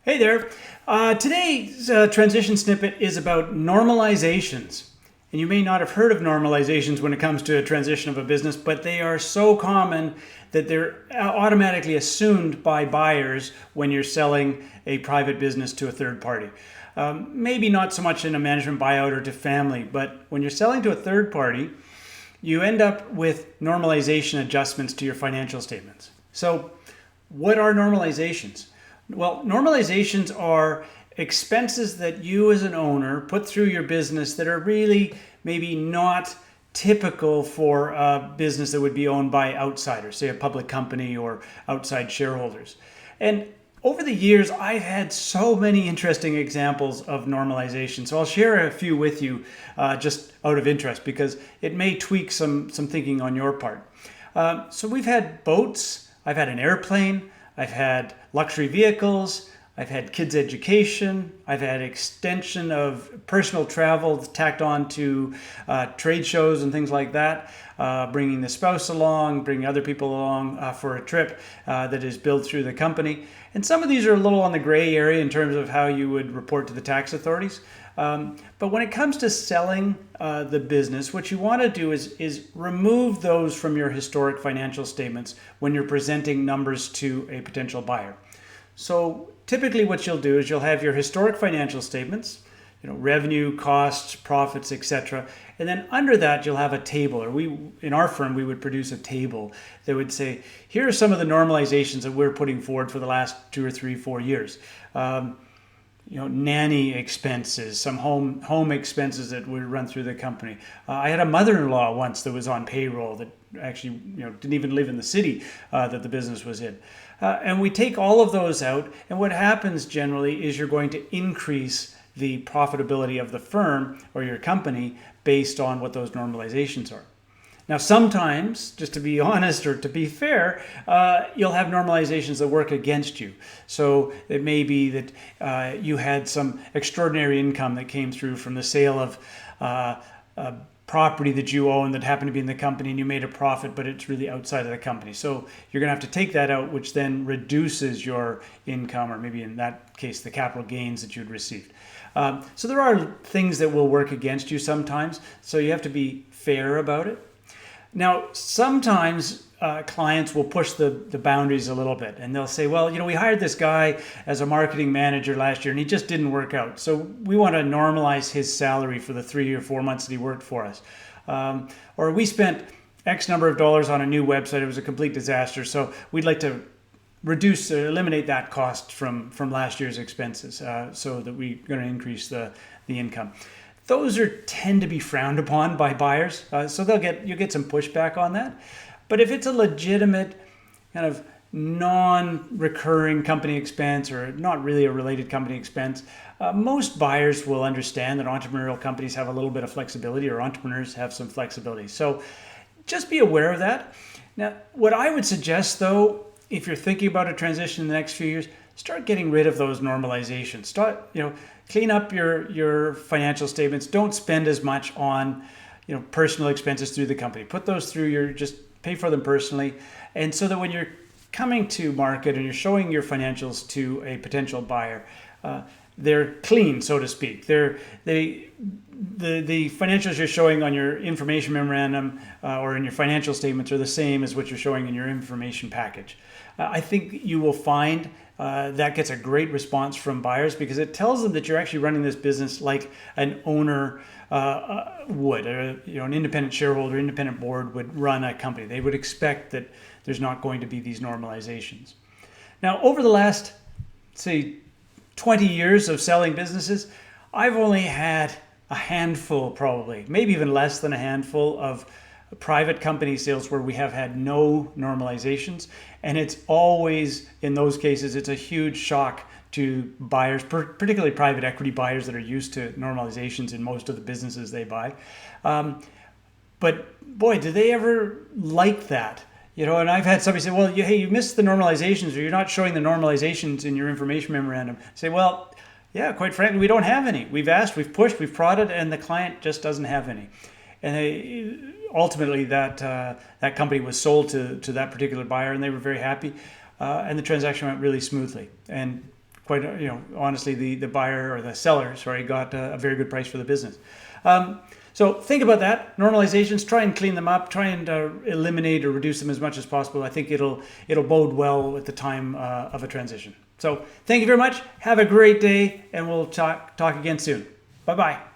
Hey there. Today's transition snippet is about normalizations. And you may not have heard of normalizations when it comes to a transition of a business, but they are so common that they're automatically assumed by buyers when you're selling a private business to a third party. Maybe not so much in a management buyout or to family, but when you're selling to a third party, you end up with normalization adjustments to your financial statements. So, what are normalizations? Well, normalizations are expenses that you as an owner put through your business that are really maybe not typical for a business that would be owned by outsiders, say a public company or outside shareholders. And over the years, I've had so many interesting examples of normalization. So I'll share a few with you just out of interest because it may tweak some thinking on your part. So we've had boats, I've had an airplane, I've had luxury vehicles, I've had kids' education, I've had extension of personal travel tacked on to trade shows and things like that, bringing the spouse along, bringing other people along for a trip that is billed through the company. And some of these are a little on the gray area in terms of how you would report to the tax authorities. But when it comes to selling the business, what you want to do is remove those from your historic financial statements when you're presenting numbers to a potential buyer. So typically what you'll do is you'll have your historic financial statements, revenue, costs, profits, etc. And then under that, you'll have a table, or in our firm, we would produce a table that would say, here are some of the normalizations that we're putting forward for the last 2 or 3, 4 years. Nanny expenses, some home expenses that would run through the company. I had a mother-in-law once that was on payroll that actually didn't even live in the city that the business was in. And we take all of those out, and what happens generally is you're going to increase the profitability of the firm or your company based on what those normalizations are. Now, sometimes, just to be honest or to be fair, you'll have normalizations that work against you. So it may be that you had some extraordinary income that came through from the sale of a property that you own that happened to be in the company, and you made a profit, but it's really outside of the company. So you're going to have to take that out, which then reduces your income, or maybe in that case, the capital gains that you'd received. So there are things that will work against you sometimes. So you have to be fair about it. Now, sometimes clients will push the boundaries a little bit, and they'll say, well, we hired this guy as a marketing manager last year and he just didn't work out. So we want to normalize his salary for the 3 or 4 months that he worked for us. Or we spent X number of dollars on a new website. It was a complete disaster. So we'd like to reduce or eliminate that cost from last year's expenses so that we're going to increase the income. Those tend to be frowned upon by buyers, so you'll get some pushback on that. But if it's a legitimate kind of non-recurring company expense or not really a related company expense, most buyers will understand that entrepreneurial companies have a little bit of flexibility, or entrepreneurs have some flexibility. So just be aware of that. Now, what I would suggest, though, if you're thinking about a transition in the next few years, start getting rid of those normalizations. Clean up your financial statements. Don't spend as much on, personal expenses through the company. Put those through just pay for them personally. And so that when you're coming to market and you're showing your financials to a potential buyer, they're clean, so to speak. The financials you're showing on your information memorandum or in your financial statements are the same as what you're showing in your information package. I think you will find that gets a great response from buyers because it tells them that you're actually running this business like an owner would, an independent shareholder, independent board would run a company. They would expect that there's not going to be these normalizations. Now, over the last, say, 20 years of selling businesses, I've only had a handful, probably, maybe even less than a handful of private company sales where we have had no normalizations. And it's always, in those cases, it's a huge shock to buyers, particularly private equity buyers that are used to normalizations in most of the businesses they buy. But boy, do they ever like that? And I've had somebody say, well, hey, you missed the normalizations, or you're not showing the normalizations in your information memorandum. I say, well, yeah, quite frankly, we don't have any. We've asked, we've pushed, we've prodded, and the client just doesn't have any. And ultimately, that company was sold to that particular buyer, and they were very happy. And the transaction went really smoothly. And quite, honestly, the buyer or the seller, got a very good price for the business. So think about that. Normalizations, try and clean them up, try and eliminate or reduce them as much as possible. I think it'll bode well at the time of a transition. So thank you very much. Have a great day, and we'll talk again soon. Bye-bye.